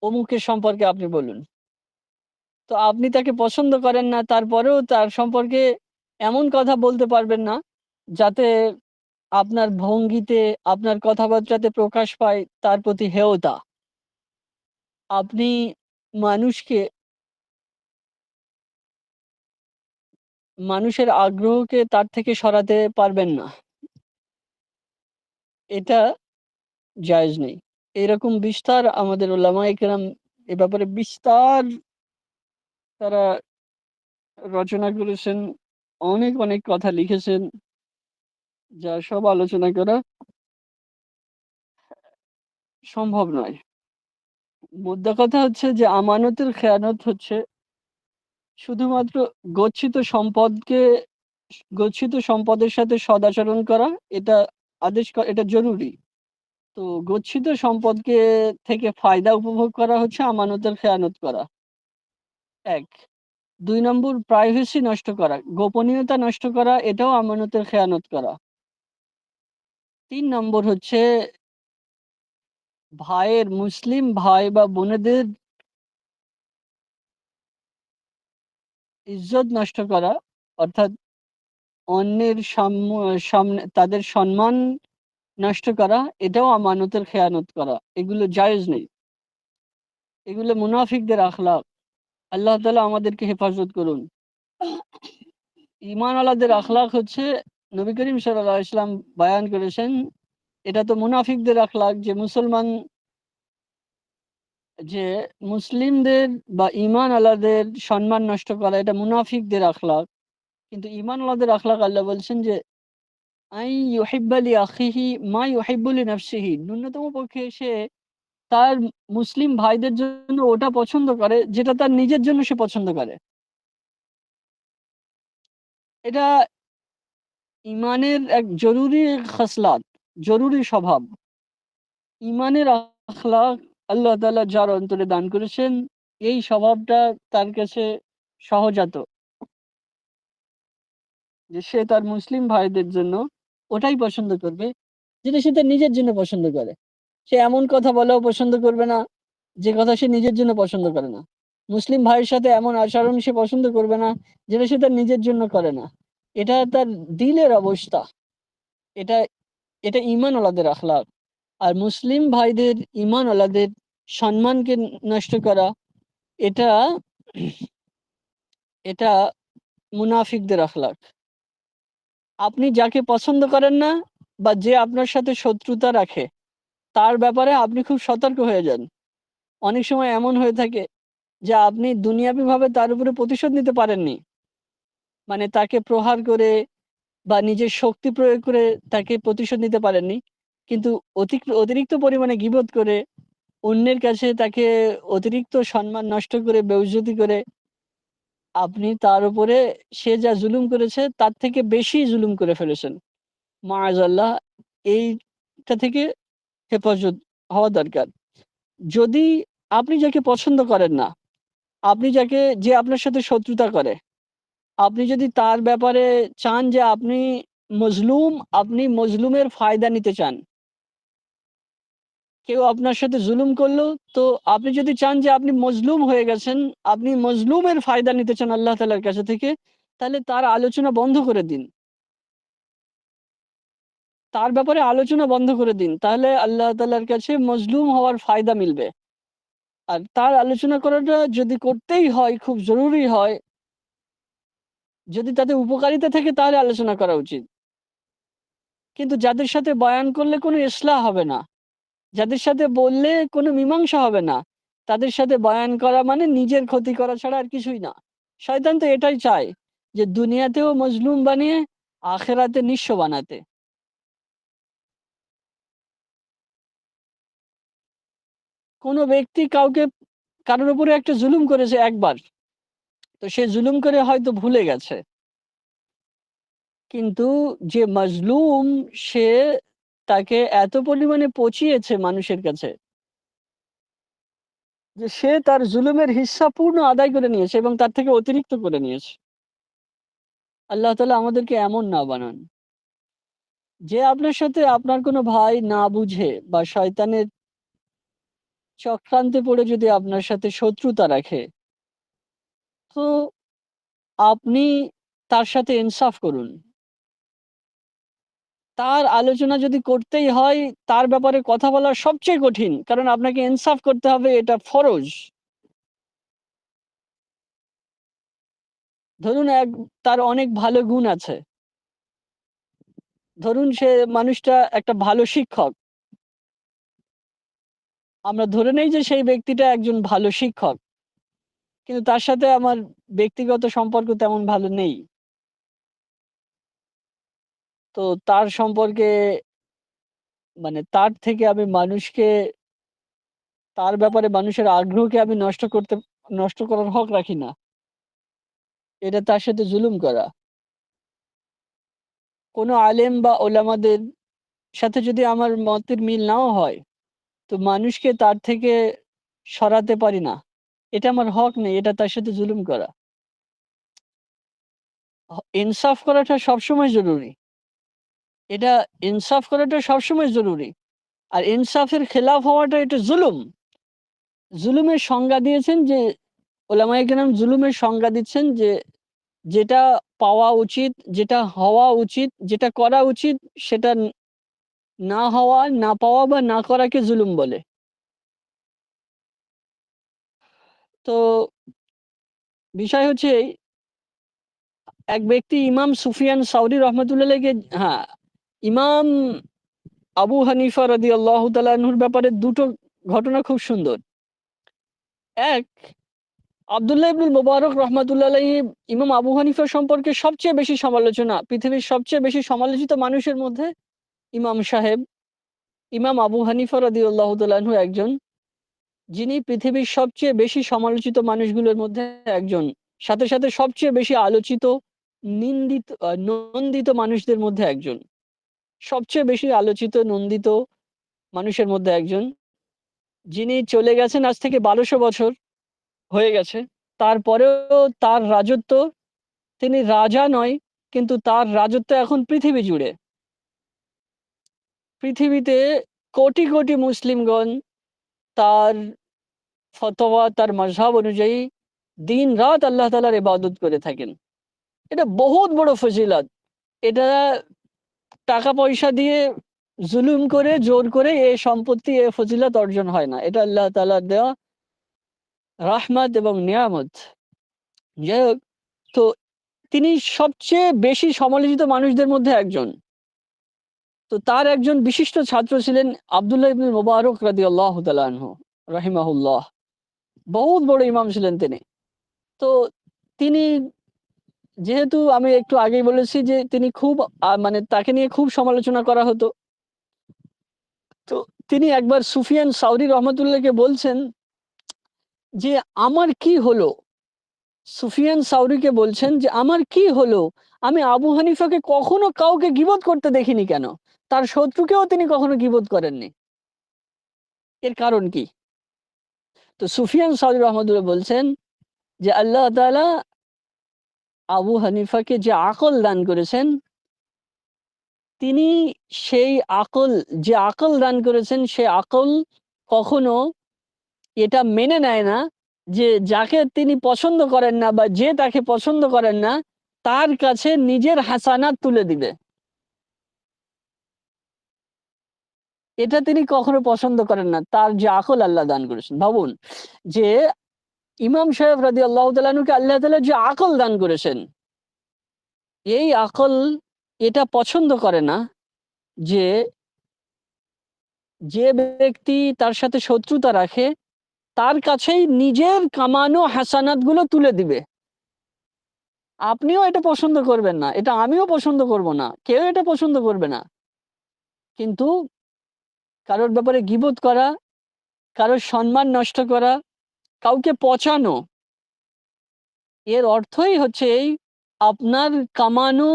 অমুকের সম্পর্কে আপনি বলুন। তো আপনি তাকে পছন্দ করেন না, তারপরেও তার সম্পর্কে এমন কথা বলতে পারবেন না যাতে আপনার ভঙ্গিতে, আপনার কথাবার্তাতে প্রকাশ পায় তার প্রতি হেয়তা। আপনি মানুষকে, মানুষের আগ্রহকে তার থেকে সরাতে পারবেন না। এটা জায়েজ নেই। এরকম বিস্তার আমাদের উলামায়ে কেরাম এ ব্যাপারে বিস্তার তারা রচনা করেছেন। অনেক, অনেক কথা লিখেছেন, যা সব আলোচনা করা সম্ভব নয়। মোদ্দা কথা হচ্ছে যে আমানতের খেয়ানত হচ্ছে শুধুমাত্র গচ্ছিত সম্পদকে গচ্ছিত সম্পদের সাথে সদাচরণ করা, এটা এটা জরুরি। তো গচ্ছিত সম্পদকে থেকে ফায়দা উপভোগ করা হচ্ছে আমানতের খেয়ানত করা, ১। ২ নম্বর প্রাইভেসি নষ্ট করা, গোপনীয়তা নষ্ট করা, এটাও আমানতের খেয়ানত করা। ৩ নম্বর হচ্ছে মুসলিম ভাই বা বোনেদের ইজ্জত নষ্ট করা, অর্থাৎ অন্যের সামনে তাদের সম্মান নষ্ট করা, এটাও আমানতের খেয়ানত করা। এগুলো জায়েজ নেই, এগুলো মুনাফিকদের আখলাক। আল্লাহ তাআলা আমাদেরকে হেফাজত করুন। ঈমানওয়ালাদের আখলাক হচ্ছে, নবী করিম সাল্লাল্লাহু আলাইহি ওয়াসাল্লাম বায়ান করেছেন, এটা তো মুনাফিকদের আখলাক যে মুসলিমদের বা ঈমানওয়ালাদের সম্মান নষ্ট করা, এটা মুনাফিকদের আখলাক। কিন্তু ঈমানওয়ালাদের আখলাক আল্লাহ বলছেন যে আই ইউহিব্বা লি আখিহি মা ইউহিব্বু লি নাফসিহি, ন্যূনতম পক্ষে সে তার মুসলিম ভাইদের জন্য ওটা পছন্দ করে যেটা তার নিজের জন্য সে পছন্দ করে। এটা ঈমানের এক জরুরি খাসলাত, জরুরি স্বভাব। ঈমানের আখলাক আল্লাহ তাআলা যার অন্তরে দান করেছেন, এই স্বভাবটা তার কাছে সহজাত, যে সে তার মুসলিম ভাইদের জন্য ওটাই পছন্দ করবে যেটা সে তার নিজের জন্য পছন্দ করে। সে এমন কথা বলাও পছন্দ করবে না যে কথা সে নিজের জন্য পছন্দ করে না। মুসলিম ভাইয়ের সাথে এমন আচরণ সে পছন্দ করবে না যেটা সে তার নিজের জন্য করে না। এটা তার দিলের অবস্থা। এটা এটা ঈমানওয়ালাদের আখলাক। আর মুসলিম ভাইদের, ঈমানওয়ালাদের সম্মানকে নষ্ট করা, এটা এটা মুনাফিকদের আখলাক। আপনি যাকে পছন্দ করেন না বা যে আপনার সাথে শত্রুতা রাখে, তার ব্যাপারে আপনি খুব সতর্ক হয়ে যান। অনেক সময় এমন হয়ে থাকে যে আপনি দুনিয়াবিভাবে তার উপরে প্রতিশোধ নিতে পারেননি। মানে তাকে প্রহার করে বা নিজের শক্তি প্রয়োগ করে তাকে প্রতিশোধ নিতে পারেননি। কিন্তু অতিরিক্ত পরিমাণে গীবত করে, অন্যের কাছে তাকে অতিরিক্ত সম্মান নষ্ট করে, বেইজ্জতি করে আপনি তার উপরে, সে যা জুলুম করেছে তার থেকে বেশি জুলুম করে ফেলেছেন। মাআযাল্লাহ, এইটা থেকে হেফাজত হওয়া দরকার। যদি আপনি যাকে পছন্দ করেন না, যে আপনার সাথে শত্রুতা করে, আপনি যদি তার ব্যাপারে চান যে আপনি মজলুমের ফায়দা নিতে চান। কেউ আপনার সাথে জুলুম করলো, তো আপনি যদি চান যে আপনি মজলুম হয়ে গেছেন, আপনি মজলুমের ফায়দা নিতে চান আল্লাহ তাআলার কাছে থেকে, তাহলে তার আলোচনা বন্ধ করে দিন। তার ব্যাপারে আলোচনা বন্ধ করে দিন। তাহলে আল্লাহ তাআলার কাছে মজলুম হওয়ার ফায়দা মিলবে। আর তার আলোচনা করাটা যদি করতেই হয়, খুব জরুরি হয়, যদি তাতে উপকারিতা থাকে তাহলে আলোচনা করা উচিত। কিন্তু যাদের সাথে বয়ান করলে কোনো ইসলাহ হবে না, যাদের সাথে বললে কোনো মীমাংসা হবে না, তাদের সাথে বয়ান করা মানে নিজের ক্ষতি করা ছাড়া আর কিছুই না। শয়তান তো এটাই চায়, যে দুনিয়াতেও মজলুম বানিয়ে আখেরাতে নিঃস্ব বানাতে। কোনো ব্যক্তি কারোর উপরে একটা জুলুম করেছে একবার, তো সে জুলুম করে হয়তো ভুলে গেছে। কিন্তু যে মাজলুম, সে তাকে এত পরিমাণে পচিয়েছে মানুষের কাছে যে সে তার জুলুমের হিস্সা পূর্ণ আদায় করে নিয়েছে এবং তার থেকে অতিরিক্ত করে নিয়েছে। আল্লাহ তাআলা আমাদেরকে এমন না বানান। যে আপনার সাথে, আপনার কোনো ভাই না বুঝে বা শয়তানের চক্রান্তে পড়ে যদি আপনার সাথে শত্রুতা রাখে, তো আপনি তার সাথে ইনসাফ করুন। তার আলোচনা যদি করতেই হয়, তার ব্যাপারে কথা বলা সবচেয়ে কঠিন। কারণ আপনাকে ইনসাফ করতে হবে, এটা ফরজ। ধরুন তার অনেক ভালো গুণ আছে। ধরুন সে মানুষটা একটা ভালো শিক্ষক। আমরা ধরে নেই যে সেই ব্যক্তিটা একজন ভালো শিক্ষক। কিন্তু তার সাথে আমার ব্যক্তিগত সম্পর্ক তেমন ভালো নেই। তো তার সম্পর্কে, মানে তার থেকে আমি তার ব্যাপারে মানুষের আগ্রহকে আমি নষ্ট করার হক রাখি না। এটা তার সাথে জুলুম করা। কোনো আলেম বা ওলামাদের সাথে যদি আমার মতের মিল নাও হয়, তো মানুষকে তার থেকে সরাতে পারি না। এটা আমার হক নেই, এটা তার সাথে জুলুম করা। ইনসাফ করাটা সবসময় জরুরি। এটা ইনসাফ করাটা সবসময় জরুরি। আর ইনসাফের খেলাফ হওয়াটা এটা জুলুম। জুলুমের সংজ্ঞা দিয়েছেন যে ওলামায়ে কেরাম জুলুমের সংজ্ঞা দিচ্ছেন যে যেটা পাওয়া উচিত, যেটা হওয়া উচিত, যেটা করা উচিত সেটা না হওয়া, না পাওয়া বা না করাকে জুলুম বলে। তো বিষয় হচ্ছে এই, এক ব্যক্তি ইমাম সুফিয়ান সাউরি রহমতুল্লাহকে, হ্যাঁ, ইমাম আবু হানিফা রাদিয়াল্লাহু তাআলা আনহুর ব্যাপারে দুটো ঘটনা খুব সুন্দর। এক, আব্দুল্লাহ ইবনুল মুবারক রহমাতুল্লাহ আলাইহি ইমাম আবু হানিফা সম্পর্কে সবচেয়ে বেশি সমালোচনা, পৃথিবীর সবচেয়ে বেশি সমালোচিত মানুষের মধ্যে ইমাম সাহেব, ইমাম আবু হানিফা রাদিয়াল্লাহু তাআলা আনহু একজন, যিনি পৃথিবীর সবচেয়ে বেশি সমালোচিত মানুষগুলোর মধ্যে একজন, সাথে সাথে সবচেয়ে বেশি আলোচিত, নিন্দিত, নন্দিত মানুষদের মধ্যে একজন, সবচেয়ে বেশি আলোচিত নন্দিত মানুষের মধ্যে একজন, যিনি চলে গেছেন আজ থেকে 1200 বছর হয়ে গেছে। তারপরেও তার রাজত্ব, তিনি রাজা নয়, কিন্তু তার রাজত্ব এখন পৃথিবী জুড়ে। পৃথিবীতে কোটি কোটি মুসলিমগণ তার ফতোয়া, তার মাযহাব অনুযায়ী দিন রাত আল্লাহ তাআলার ইবাদত করে থাকেন। এটা বহুত বড় ফজিলত। এটা টাকা পয়সা দিয়ে জুলুম করে, জোর করে এই সম্পত্তি, এই ফজিলত অর্জন হয় না। এটা আল্লাহ তাআলার দেওয়া রাহমাত এবং নিয়ামত। যাই হোক, তো তিনি সবচেয়ে বেশি সমালোচিত মানুষদের মধ্যে একজন। তো তার একজন বিশিষ্ট ছাত্র ছিলেন আব্দুল্লাহ ইবনে মুবারক রাদিয়াল্লাহু তাআলা আনহু রাহিমাহুল্লাহ। বহুত বড় ইমাম ছিলেন তিনি। তো তিনি, যেহেতু আমি একটু আগেই বলেছি যে তিনি খুব মানে তাকে নিয়ে খুব সমালোচনা করা হতো। তো তিনি একবার সুফিয়ান সাউরি রহমতুল্লাহকে বলছেন যে আমার কি হলো? সুফিয়ান সাউরিকে বলছেন যে আমার কি হলো? আমি আবু হানিফাকে কখনো কাউকে গীবত করতে দেখিনি কেন? তার শত্রুকেও তিনি কখনো গীবত করেননি। এর কারণ কি? তো সুফিয়ান সাউরি রহমতুল্লাহ বলছেন যে আল্লাহ তাআলা আবু হানিফাকে যে আকল দান করেছেন, তিনি সেই আকল, যে আকল দান করেছেন সে আকল কখনো এটা মেনে নেয় না যে যাকে তিনি পছন্দ করেন না বা যে তাকে পছন্দ করেন না তার কাছে নিজের হাসানাত তুলে দিবে। এটা তিনি কখনো পছন্দ করেন না, তার যে আকল আল্লাহ দান করেছেন। ভাবুন যে ইমাম সাহেব রাদিয়াল্লাহু তাআলা আনহুকে আল্লাহ তাআলা যে আকল দান করেছেন, এই আকল এটা পছন্দ করে না যে যে ব্যক্তি তার সাথে শত্রুতা রাখে তার কাছেই নিজের কামানো হাসানাত গুলো তুলে দিবে। আপনিও এটা পছন্দ করবেন না, এটা আমিও পছন্দ করব না, কেউ এটা পছন্দ করবে না। কিন্তু কারোর ব্যাপারে গীবত করা, কারোর সম্মান নষ্ট করা, কাউকে পচানো, এর অর্থই হচ্ছে এই আপনার কামানো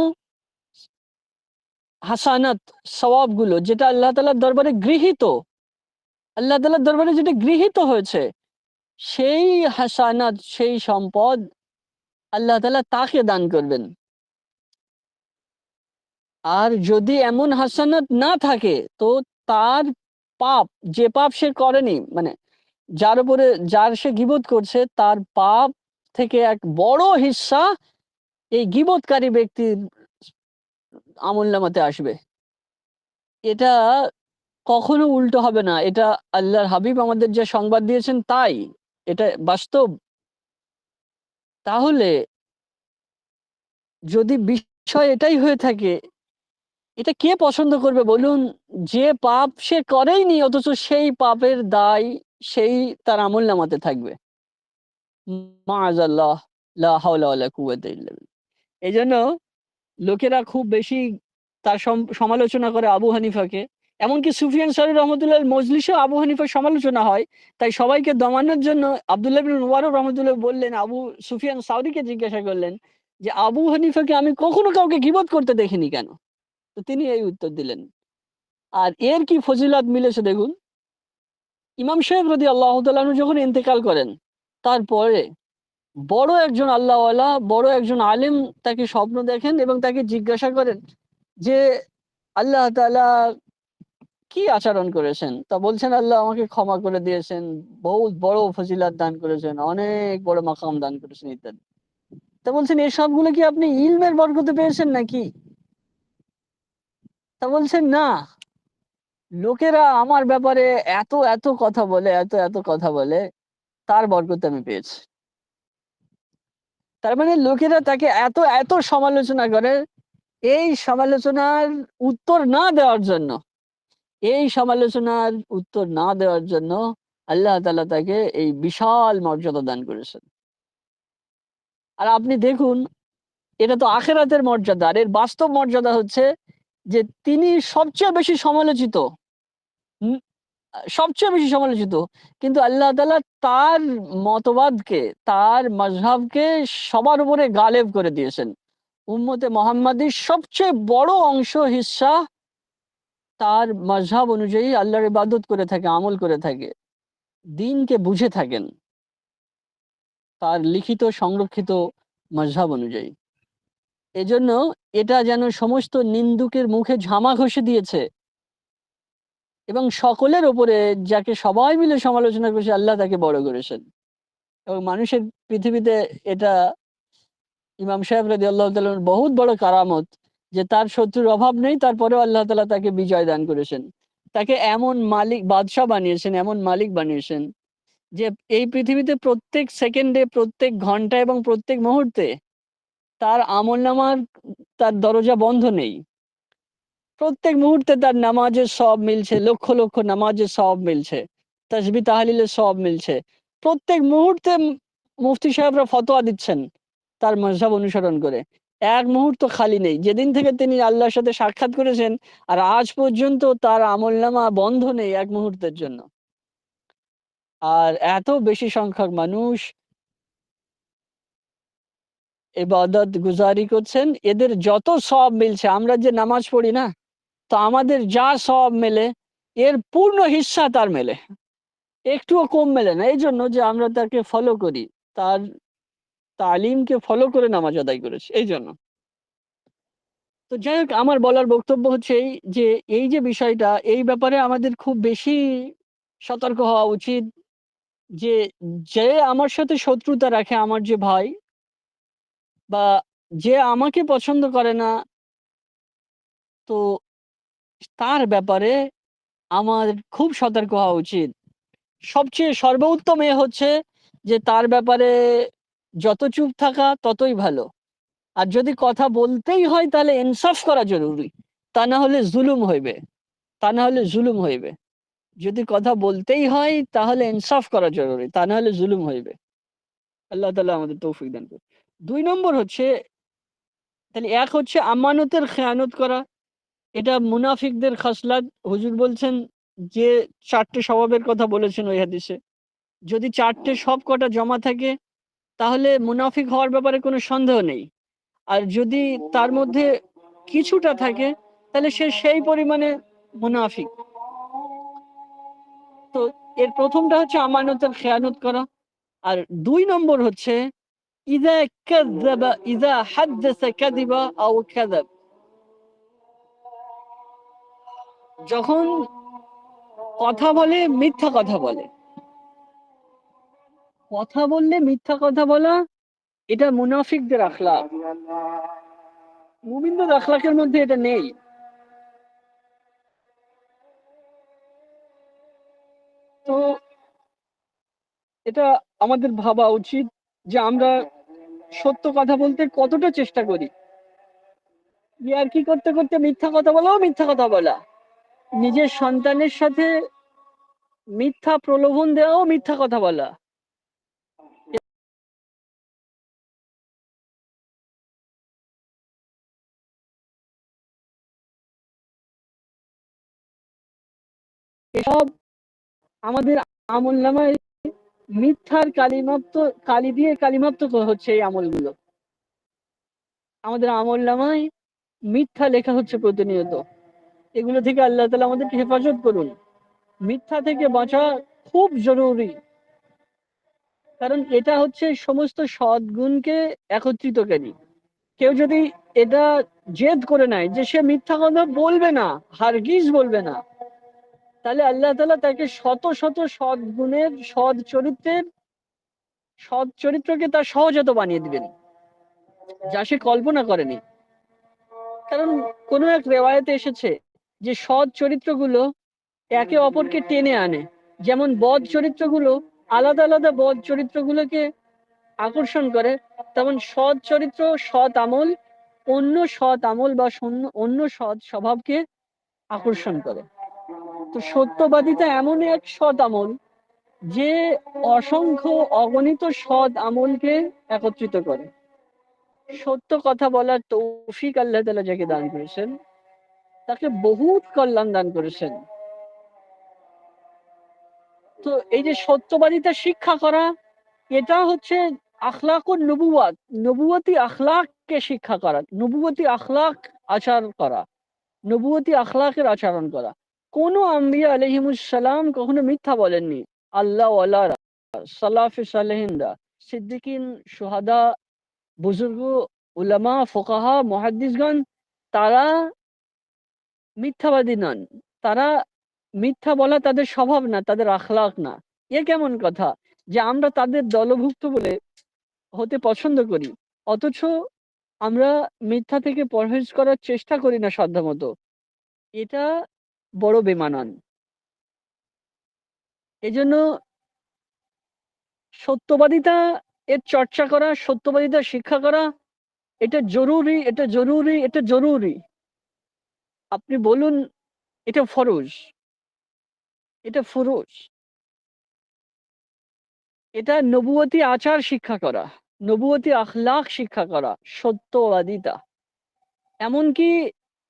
হাসানাত, সওয়াবগুলো যেটা আল্লাহ তাআলার দরবারে গৃহীত, আল্লাহ তাআলার দরবারে যেটা গৃহীত হয়েছে, সেই হাসানাত, সেই সম্পদ আল্লাহ তাআলা তাকে দান করবেন। আর যদি এমন হাসানাত না থাকে তো তার পাপ, যে পাপ সে করেনি, মানে যার উপরে, যার সে গীবত করছে তার পাপ থেকে এক বড় হিস্সা এই গীবতকারী ব্যক্তির আমলনামাতে আসবে। এটা কখনো উল্টো হবে না। এটা আল্লাহর হাবিব আমাদের যে সংবাদ দিয়েছেন তাই, এটা বাস্তব। তাহলে যদি বিষয় এটাই হয়ে থাকে, এটা কে পছন্দ করবে বলুন? যে পাপ সে করেইনি অথচ সেই পাপের দায় সেই তার আমলনামাতে থাকবে। মাআযাল্লাহ, লা হাওলা ওয়ালা কুওয়াতা ইল্লা বিল্লাহ। এজন্য লোকেরা খুব বেশি তার সমালোচনা করে আবু হানিফাকে। এমনকি সুফিয়ান সাউরি রহমতুল্লাহর মজলিসেও আবু হানিফার সমালোচনা হয়। তাই সবাইকে দমানোর জন্য আব্দুল্লাহ ইবনে মুবারক রহমতুল্লাহ বললেন, আবু সুফিয়ান সাউরিকে জিজ্ঞাসা করলেন যে আবু হানিফাকে আমি কখনো কাউকে গীবত করতে দেখিনি কেন? তো তিনি এই উত্তর দিলেন। আর এর কি ফজিলত মিলেছে দেখুন। ইমাম সাহেব রাদিয়াল্লাহু তাআলা আনহু যখন ইন্তেকাল করেন, তারপরে বড় একজন আল্লাহওয়ালা, বড় একজন আলেম তাকে স্বপ্ন দেখেন এবং তাকে জিজ্ঞাসা করেন যে আল্লাহ তাআলা কি আচরণ করেছেন? তা বলছেন আল্লাহ আমাকে ক্ষমা করে দিয়েছেন, বহুত বড় ফজিলত দান করেছেন, অনেক বড় মাকাম দান করেছেন ইত্যাদি। তা বলছেন এই সবগুলো কি আপনি ইলমের বরকতে পেয়েছেন নাকি? তা বলছেন না, লোকেরা আমার ব্যাপারে এত এত কথা বলে, এত এত কথা বলে, তার বরকতে আমি পেয়েছি। তার মানে লোকেরা তাকে এত এত সমালোচনা করে, এই সমালোচনার উত্তর না দেওয়ার জন্য, এই সমালোচনার উত্তর না দেওয়ার জন্য আল্লাহ তাআলা তাকে এই বিশাল মর্যাদা দান করেছেন। আর আপনি দেখুন, এটা তো আখিরাতের মর্যাদা, আর এর বাস্তব মর্যাদা হচ্ছে যে তিনি সবচেয়ে বেশি সমালোচিত, উম, সবচেয়ে বেশি সমালোচিত, কিন্তু আল্লাহ তাআলা তার মতবাদকে, তার মাযহাবকে সবার উপরে গালেব করে দিয়েছেন। উম্মতে মুহাম্মাদীর সবচেয়ে বড় অংশ হিস্সা তার মাযহাব অনুযায়ী আল্লাহর ইবাদত করে থাকে, আমল করে থাকে, দ্বীনকে বুঝে থাকেন তার লিখিত সংরক্ষিত মাযহাব অনুযায়ী। এজন্য এটা যেন সমস্ত নিন্দুকের মুখে ঝামা ঘষে দিয়েছে এবং সকলের ওপরে, যাকে সবাই মিলে সমালোচনা করেছে, আল্লাহ তাকে বড় করেছেন। এবং মানুষের পৃথিবীতে এটা ইমাম সাহেব রাদিয়াল্লাহু তাআলার বহুত বড় কারামত যে তার শত্রুর অভাব নেই, তারপরেও আল্লাহ তাআলা তাকে বিজয় দান করেছেন। তাকে এমন মালিক বাদশাহ বানিয়েছেন, এমন মালিক বানিয়েছেন যে এই পৃথিবীতে প্রত্যেক সেকেন্ডে, প্রত্যেক ঘন্টা এবং প্রত্যেক মুহূর্তে তার আমলনামার, তার দরজা বন্ধ নেই। প্রত্যেক মুহূর্তে তার নামাজের সওয়াব মিলছে, লক্ষ লক্ষ নামাজের সওয়াব মিলছে, তাসবিহ তাহলিলের সওয়াব মিলছে। প্রত্যেক মুহূর্তে মুফতি সাহেবরা ফতোয়া দিচ্ছেন তার মাযহাব অনুসরণ করে। এক মুহূর্ত খালি নেই। যেদিন থেকে তিনি আল্লাহর সাথে সাক্ষাৎ করেছেন আর আজ পর্যন্ত তার আমলনামা বন্ধ নেই এক মুহূর্তের জন্য। আর এত বেশি সংখ্যক মানুষ ইবাদত গুজারি করছেন, এদের যত সওয়াব মিলছে, আমরা যে নামাজ পড়ি না, তো আমাদের যা সওয়াব মেলে এর পূর্ণ হিস্সা তার মেলে, একটুও কম মেলে না। এই জন্য যে আমরা তাকে ফলো করি, তার তালিমকে ফলো করে নামাজ আদায় করেছি, এই জন্য। তো যাই হোক, আমার বলার বক্তব্য হচ্ছে এই যে, এই যে বিষয়টা, এই ব্যাপারে আমাদের খুব বেশি সতর্ক হওয়া উচিত যে যে আমার সাথে শত্রুতা রাখে, আমার যে ভাই, বা যে আমাকে পছন্দ করে না, তো তার ব্যাপারে আমার খুব সতর্ক হওয়া উচিত। সবচেয়ে সর্বোত্তম হচ্ছে যে তার ব্যাপারে যত চুপ থাকা ততই ভালো। আর যদি কথা বলতেই হয় তাহলে ইনসাফ করা জরুরি, তা না হলে জুলুম হইবে, তা না হলে জুলুম হইবে। যদি কথা বলতেই হয় তাহলে ইনসাফ করা জরুরি, তা না হলে জুলুম হইবে। আল্লাহ তাআলা আমাদের তৌফিক দান করুন। ২ নম্বর হচ্ছে, তাহলে এক হচ্ছে আমানতের খেয়ানত করা, এটা মুনাফিকদের খাসলাত। হুজুর বলছেন যে ৪ টে স্বভাবের কথা বলেছেন ওই হাদিসে। যদি ৪ টে সবকটা জমা থাকে তাহলে মুনাফিক হওয়ার ব্যাপারে কোনো সন্দেহ নেই। আর যদি তার মধ্যে কিছুটা থাকে তাহলে সে সেই পরিমাণে মুনাফিক। তো এর প্রথমটা হচ্ছে আমানতের খেয়ানত করা। আর ২ নম্বর হচ্ছে ইযা কাযাবা ইযা হাদ্দাসা কাযিবা আও কাযাব, যখন কথা বলে মিথ্যা কথা বলে। কথা বললে মিথ্যা কথা বলা, এটা মুনাফিকদের আখলাক। মুমিনদের আখলাকের মধ্যে এটা নেই। তো এটা আমাদের ভাবা উচিত যে আমরা সত্য কথা বলতে কতটা চেষ্টা করি। ইয়ার্কি করতে করতে মিথ্যা কথা বলাও মিথ্যা কথা বলা, নিজের সন্তানের সাথে মিথ্যা প্রলোভন দেওয়াও মিথ্যা কথা বলা। এসব আমাদের আমলনামায় মিথ্যার কালিমাপ্ত, কালি দিয়ে কালিমাপ্ত হচ্ছে এই আমলগুলো। আমাদের আমলনামায় মিথ্যা লেখা হচ্ছে প্রতিনিয়ত। এগুলো থেকে আল্লাহ তাআলা আমাদেরকে হেফাজত করুন। মিথ্যা থেকে বাঁচা খুব জরুরি, কারণ এটা হচ্ছে সমস্ত সদ্গুণকে একত্রিতকারী। কেউ যদি এটা জেদ করে নেয় যে সে মিথ্যা কথা বলবে না, হারগিজ বলবে না, তাহলে আল্লাহ তাআলা তাকে শত শত সদ্গুণের সৎ চরিত্রকে তার সহজাত বানিয়ে দিবেন, যা সে কল্পনা করেনি। কারণ কোন এক রেওয়ায়েতে এসেছে যে সৎ চরিত্রগুলো একে অপরকে টেনে আনে। যেমন বদ চরিত্রগুলো আলাদা আলাদা বদ চরিত্রগুলোকে আকর্ষণ করে, তেমন সৎ চরিত্র, সৎ আমল অন্য সৎ আমল বা অন্য সৎ স্বভাবকে আকর্ষণ করে। তো সত্যবাদিতা এমন এক সৎ আমল যে অসংখ্য অগণিত সৎ আমলকে একত্রিত করে। সত্য কথা বলার তৌফিক আল্লাহ তাআলা যাকে দান করেছেন, তাকে বহুত কল্যাণ দান করেছেন। তো এই যে সত্যবাদিতা শিক্ষা করা, এটা হচ্ছে আখলাকুন নবুয়াত, নবুয়তি আখলাককে শিক্ষা করা, নবুয়তি আখলাক আচরণ করা, নবুয়তি আখলাকের আচরণ করা। কোন আম্বিয়া আলাইহিমুস সালাম কখনো মিথ্যা বলেননি। আল্লাহ ওয়ালারা, সালাফে সালেহিনরা, সিদ্দিকিন, সুহাদা, বুজুর্গ, উলামা, ফোকাহা, মুহাদ্দিসগণ, তারা মিথ্যাবাদী নন। তারা মিথ্যা বলা তাদের স্বভাব না, তাদের আখলাক না। এ কেমন কথা যে আমরা তাদের দলভুক্ত বলে হতে পছন্দ করি, অথচ আমরা মিথ্যা থেকে পরহেজ করার চেষ্টা করি না সাধ্যমতো। এটা বড় বেমানান। এজন্য সত্যবাদিতা এর চর্চা করা, সত্যবাদিতা শিক্ষা করা, এটা জরুরি, এটা জরুরি, এটা জরুরি। আপনি বলুন এটা ফরজ, এটা ফরজ। এটা নবুয়তি আচার শিক্ষা করা, নবুয়তি আখলাক শিক্ষা করা, সত্যবাদিতা। এমনকি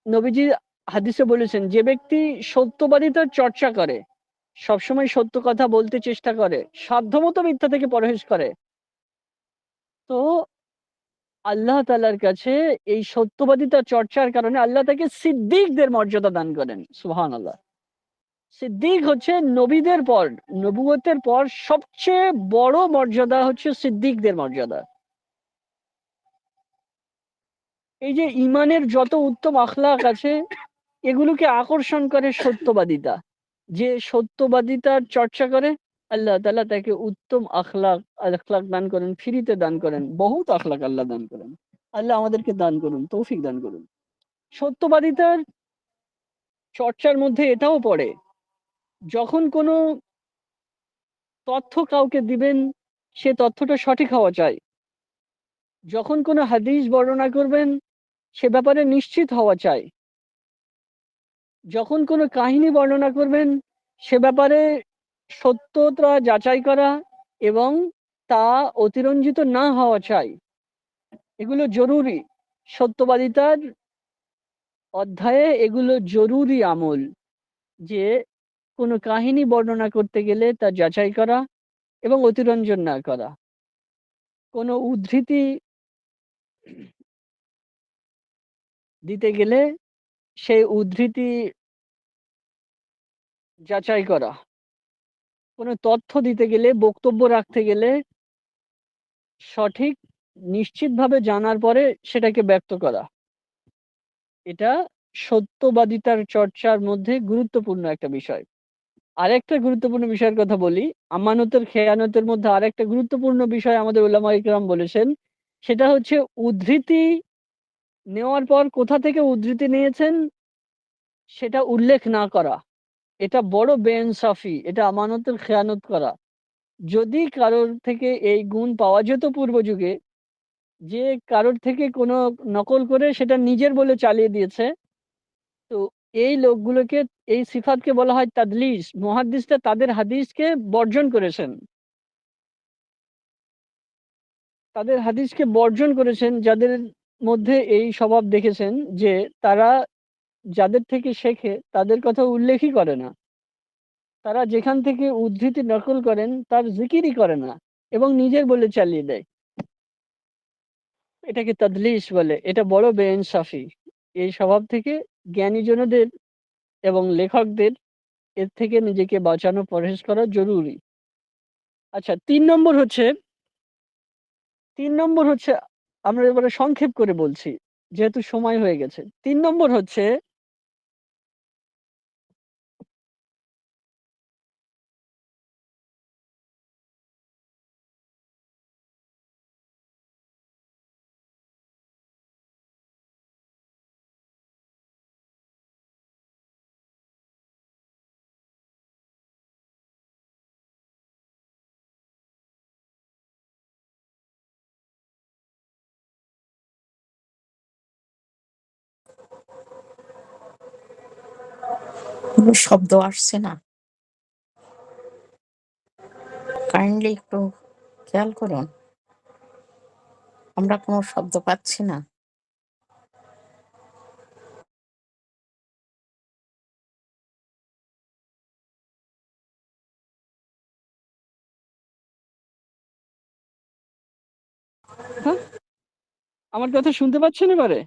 নবীজি হাদিসে বলেছেন, যে ব্যক্তি সত্যবাদিতার চর্চা করে, সবসময় সত্য কথা বলতে চেষ্টা করে, সাধ্যমতো মিথ্যা থেকে পরহেজ করে, তো আল্লাহ তাআলার কাছে এই সত্যবাদিতা চর্চার কারণে আল্লাহ তাকে সিদ্দিকদের মর্যাদা দান করেন। সুবহানাল্লাহ। সিদ্দিক হচ্ছে নবীদের পর, নবুয়তের পর সবচেয়ে বড় মর্যাদা হচ্ছে সিদ্দিকদের মর্যাদা। এই যে ইমানের যত উত্তম আখলাক আছে, এগুলোকে আকর্ষণ করে সত্যবাদিতা। যে সত্যবাদিতার চর্চা করে, আল্লাহ তাআলা তাকে উত্তম আখলাক দান করেন, ফ্রিতে দান করেন, বহুত আখলাক আল্লাহ দান করেন। আল্লাহ আমাদেরকে দান করুন, তৌফিক দান করুন। সত্যবাদিতার চর্চার মধ্যে এটাও পড়ে, যখন কোনো তথ্য কাউকে দিবেন, সে তথ্যটা সঠিক হওয়া চাই। যখন কোনো হাদিস বর্ণনা করবেন, সে ব্যাপারে নিশ্চিত হওয়া চাই। যখন কোনো কাহিনী বর্ণনা করবেন, সে ব্যাপারে সত্যতা যাচাই করা এবং তা অতিরঞ্জিত না হওয়া চাই। এগুলো জরুরি। সত্যবাদিতার অধ্যায়ে এগুলো জরুরি আমল, যে কোনো কাহিনী বর্ণনা করতে গেলে তা যাচাই করা এবং অতিরঞ্জন না করা। কোনো উদ্ধৃতি দিতে গেলে সেই উদ্ধৃতি যাচাই করা। কোনো তথ্য দিতে গেলে, বক্তব্য রাখতে গেলে সঠিক নিশ্চিতভাবে জানার পরে সেটাকে ব্যক্ত করা। এটা সত্যবাদিতার চর্চার মধ্যে গুরুত্বপূর্ণ একটা বিষয়। আরেকটা গুরুত্বপূর্ণ বিষয়ের কথা বলি। আমানতের খেয়ানতের মধ্যে আরেকটা গুরুত্বপূর্ণ বিষয় আমাদের উলামায়ে কেরাম বলেছেন, সেটা হচ্ছে উদ্ধৃতি নেওয়ার পর কোথা থেকে উদ্ধৃতি নিয়েছেন সেটা উল্লেখ না করা। এটা বড় বেইনসাফি, এটা আমানতের খেয়ানত করা। যদি কারোর থেকে এই গুণ পাওয়া যেত পূর্ব যুগে, যে কারোর থেকে কোনো নকল করে সেটা নিজের বলে চালিয়ে দিয়েছে, তো এই লোকগুলোকে, এই সিফাতকে বলা হয় তাদলিস। মুহাদ্দিসরা তাদের হাদিসকে বর্জন করেছেন, তাদের হাদিসকে বর্জন করেছেন, যাদের মধ্যে এই স্বভাব দেখেছেন যে তারা যাদের থেকে শেখে তাদের কথা উল্লেখই করে না। তারা যেখান থেকে উদ্ধৃতি নকল করেন তার জিকিরই করে না এবং নিজের বলে চালিয়ে দেয়। এটাকে তাদলিস বলে। এটা বড় বেইনসাফি। এই স্বভাব থেকে জ্ঞানীজনদের এবং লেখকদের এর থেকে নিজেকে বাঁচানো, পরহেজ করা জরুরি। আচ্ছা, ৩ নম্বর হচ্ছে আমরা এবারে সংক্ষেপ করে বলছি, যেহেতু সময় হয়ে গেছে। ৩ নম্বর হচ্ছে কোনো শব্দ আসছে না, কাইন্ডলি একটু খেয়াল করুন, আমরা কোনো শব্দ পাচ্ছি না। হ্যাঁ? আমার কথা শুনতে পাচ্ছেন এবারে?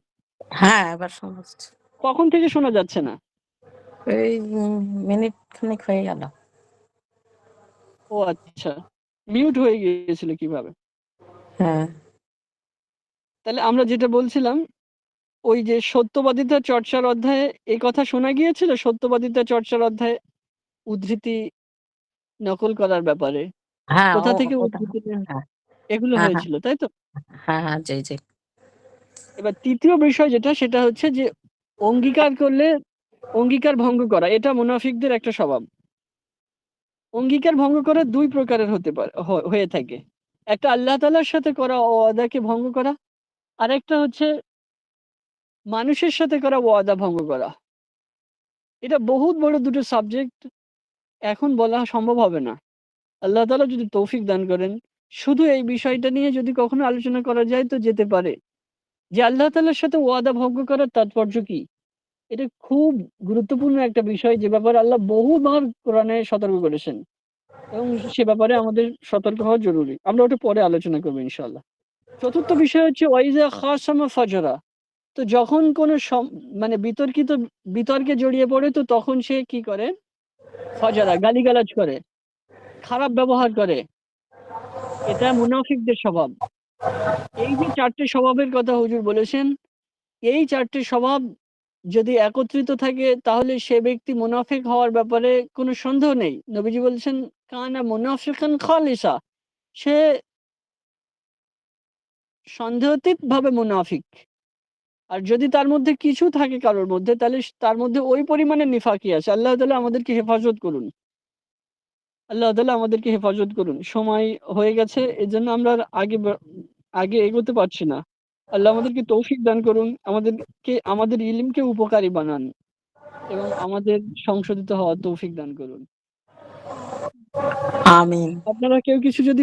হ্যাঁ, এবার শোনা যাচ্ছে। কখন থেকে শোনা যাচ্ছে না? এই মিনিট খানেক হয়ে গেল। ও আচ্ছা, মিউট হয়ে গিয়েছিল কিভাবে? হ্যাঁ, তাহলে আমরা যেটা বলছিলাম, ওই যে সত্যবাদিতা চর্চার অধ্যায়ে এই কথা শোনা গিয়েছিল, সত্যবাদিতা চর্চার অধ্যায়ে উদ্ধৃতি নকল করার ব্যাপারে। হ্যাঁ, কোথা ও থেকে ওটা। উদ্ধৃতি নেওয়া হ্যাঁ, এগুলো হ্যাঁ, হ্যাঁ, হয়েছিল, তাই তো? হ্যাঁ, হ্যাঁ, জি, জি। এবার ৩য় বিষয় যেটা, সেটা হচ্ছে যে অঙ্গীকার করলে অঙ্গীকার ভঙ্গ করা, এটা মুনাফিকদের একটা স্বভাব। অঙ্গীকার ভঙ্গ করা ২ প্রকারের হতে পারে, হয়ে থাকে। একটা আল্লাহ তাআলার সাথে করা ওয়াদাকে ভঙ্গ করা, আরেকটা হচ্ছে মানুষের সাথে করা ওয়াদা ভঙ্গ করা। এটা বহুত বড় দুটো সাবজেক্ট, এখন বলা সম্ভব হবে না। আল্লাহ তাআলা যদি তৌফিক দান করেন, শুধু এই বিষয়টা নিয়ে যদি কখনো আলোচনা করা যায় তো যেতে পারে। যে আল্লাহ তাআলার সাথে ওয়াদা ভঙ্গ করার তাৎপর্য কি? এটা খুব গুরুত্বপূর্ণ একটা বিষয়, যে ব্যাপারে আল্লাহ বহুবার কোরআনে সতর্ক করেছেন, এবং সে ব্যাপারে আমাদের সতর্ক হওয়া জরুরি। আমরা ওটা পরে আলোচনা করব ইনশাআল্লাহ। ৪র্থ বিষয় হচ্ছে ওয়াইজা খাসামা ফাজরা। তো যখন কোনো মানে বিতর্কে জড়িয়ে পড়ে, তো তখন সে কি করে? ফাজারা, গালিগালাজ করে, খারাপ ব্যবহার করে। এটা মুনাফিকদের স্বভাব। এই যে ৪টে স্বভাবের কথা হুজুর বলেছেন, এই ৪টে স্বভাব যদি একত্রিত থাকে, তাহলে সে ব্যক্তি মুনাফিক হওয়ার ব্যাপারে কোনো সন্দেহ নেই। নবীজি বলছেন, কানা মুনাফিকান খালিসা। সে সন্দেহাতীতভাবে মুনাফিক। আর যদি তার মধ্যে কিছু থাকে কারোর মধ্যে, তাহলে তার মধ্যে ওই পরিমাণে নিফাকি আছে। আল্লাহ তাআলা আমাদেরকে হেফাজত করুন। আল্লাহ তাআলা আমাদেরকে হেফাজত করুন। সময় হয়ে গেছে, এজন্য আমরা আর আগে এগোতে পারছি না। আল্লাহ আমাদেরকে তৌফিক দান করুন, আমাদের ইলমকে উপকারী বানান, এবং আমাদের সংশোধিত হওয়ার তৌফিক দান করুন। আমিন। আপনারা কেউ কিছু যদি